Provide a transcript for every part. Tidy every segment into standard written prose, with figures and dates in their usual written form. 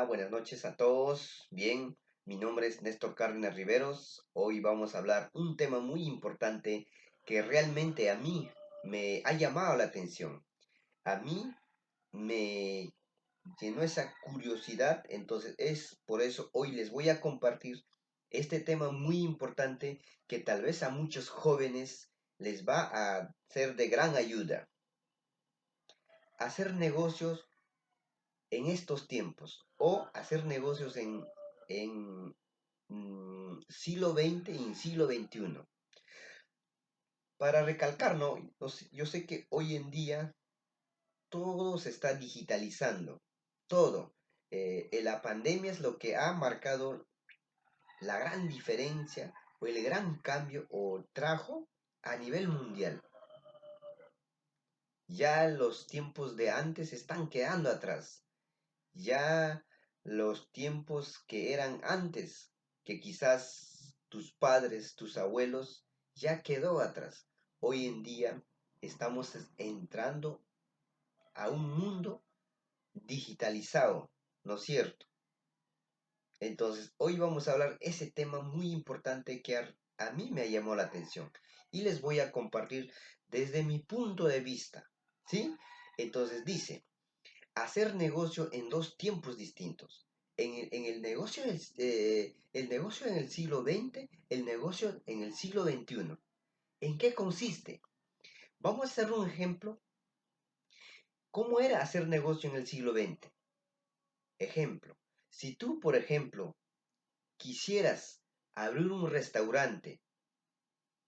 buenas noches a todos. Bien, mi nombre es Néstor Cárdenas Riveros. Hoy vamos a hablar un tema muy importante que realmente a mí me ha llamado la atención. A mí me llenó esa curiosidad, entonces es por eso hoy les voy a compartir este tema muy importante que tal vez a muchos jóvenes les va a ser de gran ayuda. Hacer negocios en estos tiempos o hacer negocios en siglo XX y en siglo XXI. Para recalcar, ¿no? Yo sé que hoy en día todo se está digitalizando, todo. La pandemia es lo que ha marcado la gran diferencia o el gran cambio o trajo a nivel mundial. Ya los tiempos de antes están quedando atrás. Ya los tiempos que eran antes, que quizás tus padres, tus abuelos, ya quedó atrás. Hoy en día estamos entrando a un mundo digitalizado, ¿no es cierto? Entonces, hoy vamos a hablar ese tema muy importante que a mí me llamó la atención y les voy a compartir desde mi punto de vista, ¿sí? Entonces dice, hacer negocio en dos tiempos distintos. En el negocio, el negocio en el siglo XX, el negocio en el siglo XXI. ¿En qué consiste? Vamos a hacer un ejemplo. ¿Cómo era hacer negocio en el siglo XX? Ejemplo. Si tú, por ejemplo, quisieras abrir un restaurante,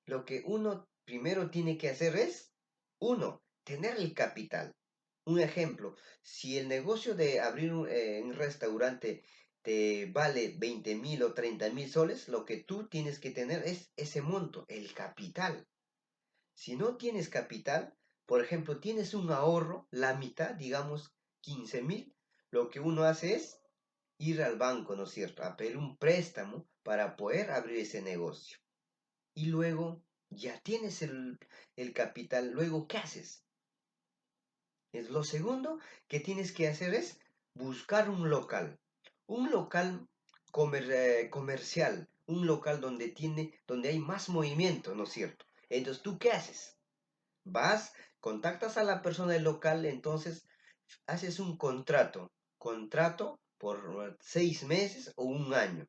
lo que uno primero tiene que hacer es, uno, tener el capital. Un ejemplo, si el negocio de abrir un restaurante te vale 20.000 o 30.000 soles, lo que tú tienes que tener es ese monto, el capital. Si no tienes capital, por ejemplo, tienes un ahorro, la mitad, digamos 15.000, lo que uno hace es ir al banco, ¿no es cierto?, a pedir un préstamo para poder abrir ese negocio. Y luego ya tienes el capital, luego ¿qué haces? Es lo segundo que tienes que hacer es buscar un local comercial, un local donde hay más movimiento, ¿no es cierto? Entonces, ¿tú qué haces? Vas, contactas a la persona del local, entonces haces un contrato por 6 meses o un año.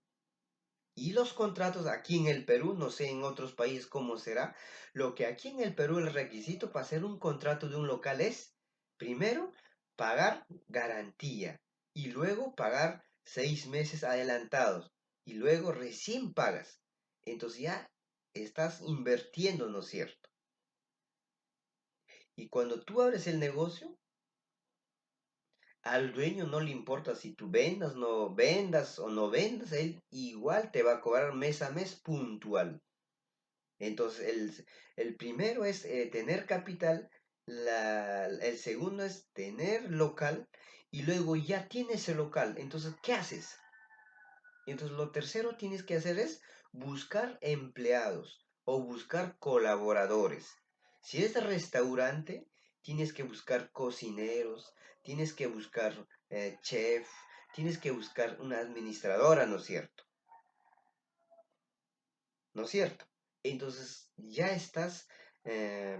Y los contratos aquí en el Perú, no sé en otros países cómo será, lo que aquí en el Perú el requisito para hacer un contrato de un local es, primero, pagar garantía y luego pagar 6 meses adelantados y luego recién pagas. Entonces ya estás invirtiendo, ¿no es cierto? Y cuando tú abres el negocio, al dueño no le importa si tú vendas o no vendas, él igual te va a cobrar mes a mes puntual. Entonces, el primero es tener capital, el segundo es tener local y luego ya tienes el local. Entonces, ¿qué haces? Entonces, lo tercero tienes que hacer es buscar empleados o buscar colaboradores. Si es restaurante, tienes que buscar cocineros, tienes que buscar chef, tienes que buscar una administradora, ¿no es cierto? ¿No es cierto? Entonces ya estás eh,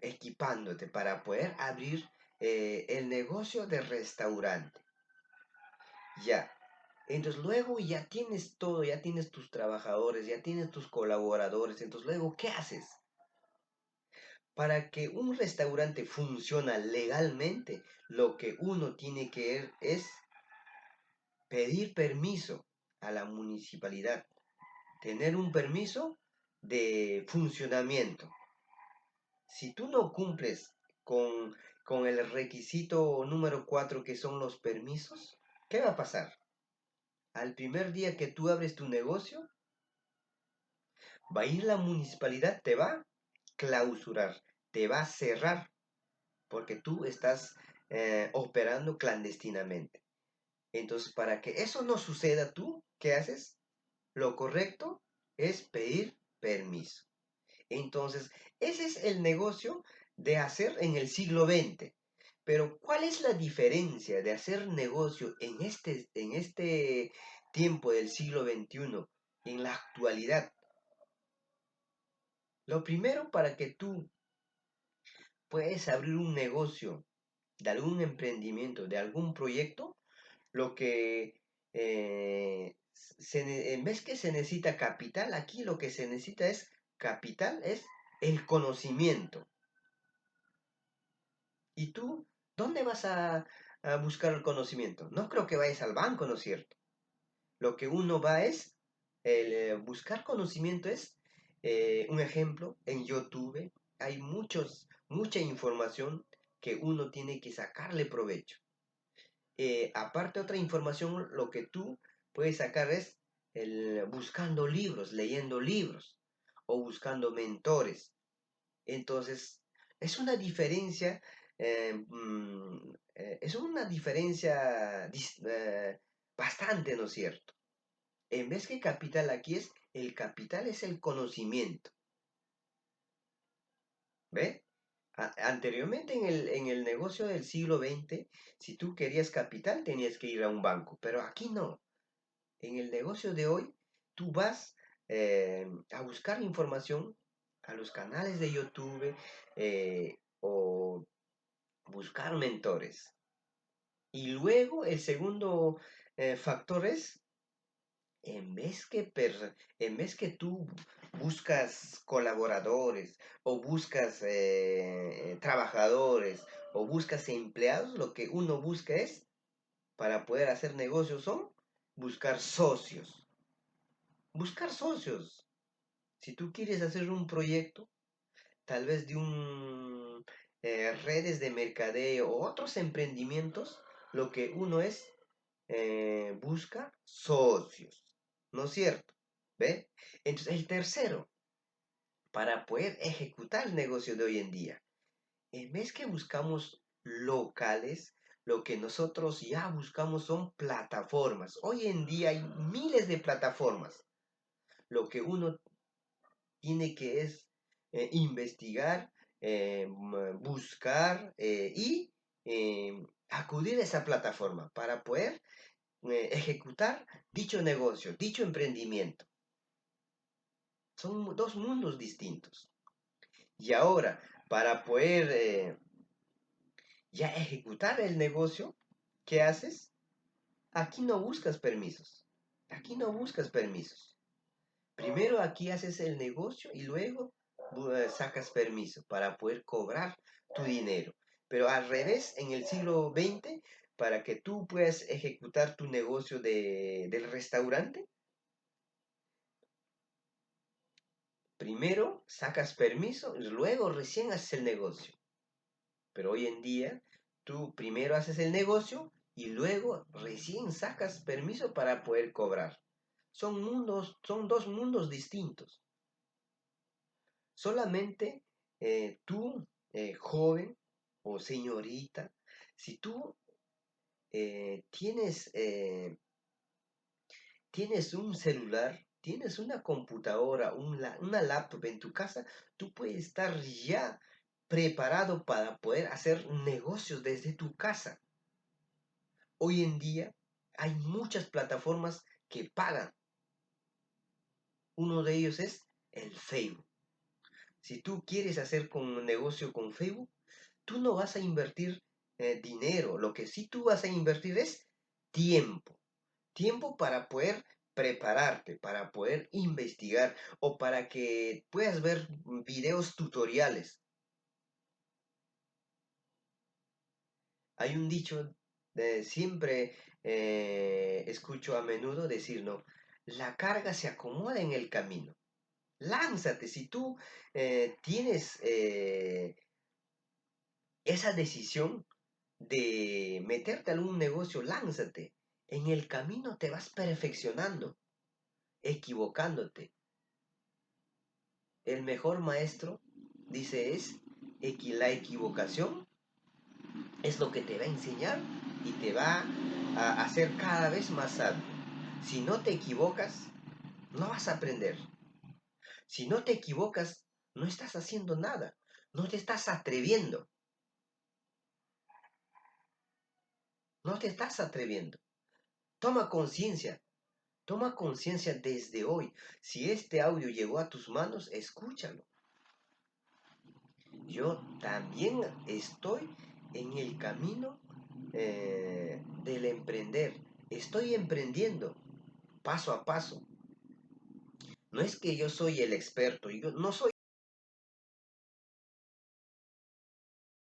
equipándote para poder abrir el negocio de restaurante. Ya. Entonces luego ya tienes todo, ya tienes tus trabajadores, ya tienes tus colaboradores. Entonces luego, ¿qué haces? Para que un restaurante funcione legalmente, lo que uno tiene que es pedir permiso a la municipalidad, tener un permiso de funcionamiento. Si tú no cumples con el requisito número 4 que son los permisos, ¿qué va a pasar? Al primer día que tú abres tu negocio, va a ir la municipalidad, te va a clausurar, te va a cerrar, porque tú estás operando clandestinamente. Entonces, para que eso no suceda tú, ¿qué haces? Lo correcto es pedir permiso. Entonces, ese es el negocio de hacer en el siglo XX. Pero ¿cuál es la diferencia de hacer negocio en este tiempo del siglo XXI, en la actualidad? Lo primero, para que tú puedes abrir un negocio de algún emprendimiento, de algún proyecto, lo que en vez que se necesita capital, aquí lo que se necesita es capital, es el conocimiento. ¿Y tú dónde vas a buscar el conocimiento? No creo que vayas al banco, ¿no es cierto? Lo que uno va es, buscar conocimiento es, un ejemplo, en YouTube hay mucha información que uno tiene que sacarle provecho. Aparte otra información, lo que tú puedes sacar es buscando libros, leyendo libros o buscando mentores. Entonces, es una diferencia, bastante, ¿no es cierto? En vez que capital aquí el capital es el conocimiento, ¿ve? Anteriormente en el negocio del siglo XX, si tú querías capital tenías que ir a un banco, pero aquí no. En el negocio de hoy, tú vas a buscar información a los canales de YouTube o buscar mentores. Y luego el segundo factor es, en vez que tú buscas colaboradores o buscas trabajadores o buscas empleados, lo que uno busca es, para poder hacer negocios, son buscar socios. Buscar socios. Si tú quieres hacer un proyecto, tal vez de redes de mercadeo o otros emprendimientos, lo que uno busca socios, ¿no es cierto? ¿Ve? Entonces, el tercero, para poder ejecutar el negocio de hoy en día, en vez que buscamos locales, lo que nosotros ya buscamos son plataformas. Hoy en día hay miles de plataformas. Lo que uno tiene que investigar, buscar y acudir a esa plataforma para poder ejecutar dicho negocio, dicho emprendimiento. Son dos mundos distintos. Y ahora, para poder ya ejecutar el negocio, ¿qué haces? Aquí no buscas permisos. Aquí no buscas permisos. Primero aquí haces el negocio y luego sacas permiso para poder cobrar tu dinero. Pero al revés, en el siglo XX, para que tú puedas ejecutar tu negocio del restaurante, primero sacas permiso y luego recién haces el negocio. Pero hoy en día, tú primero haces el negocio y luego recién sacas permiso para poder cobrar. Son dos mundos distintos. Solamente tú, joven o señorita, si tú tienes un celular, tienes una computadora, una laptop en tu casa, tú puedes estar ya preparado para poder hacer negocios desde tu casa. Hoy en día hay muchas plataformas que pagan. Uno de ellos es el Facebook. Si tú quieres hacer un negocio con Facebook, tú no vas a invertir dinero. Lo que sí tú vas a invertir es tiempo. Tiempo para poder prepararte, para poder investigar o para que puedas ver videos tutoriales. Hay un dicho, siempre escucho a menudo decir, no, la carga se acomoda en el camino. Lánzate, si tú tienes esa decisión de meterte a algún negocio, lánzate. En el camino te vas perfeccionando, equivocándote. El mejor maestro, dice, es la equivocación, es lo que te va a enseñar y te va a hacer cada vez más sabio. Si no te equivocas, no vas a aprender. Si no te equivocas, no estás haciendo nada, no te estás atreviendo. No te estás atreviendo. Toma conciencia. Toma conciencia desde hoy. Si este audio llegó a tus manos, escúchalo. Yo también estoy en el camino del emprender. Estoy emprendiendo paso a paso. No es que yo soy el experto, yo no soy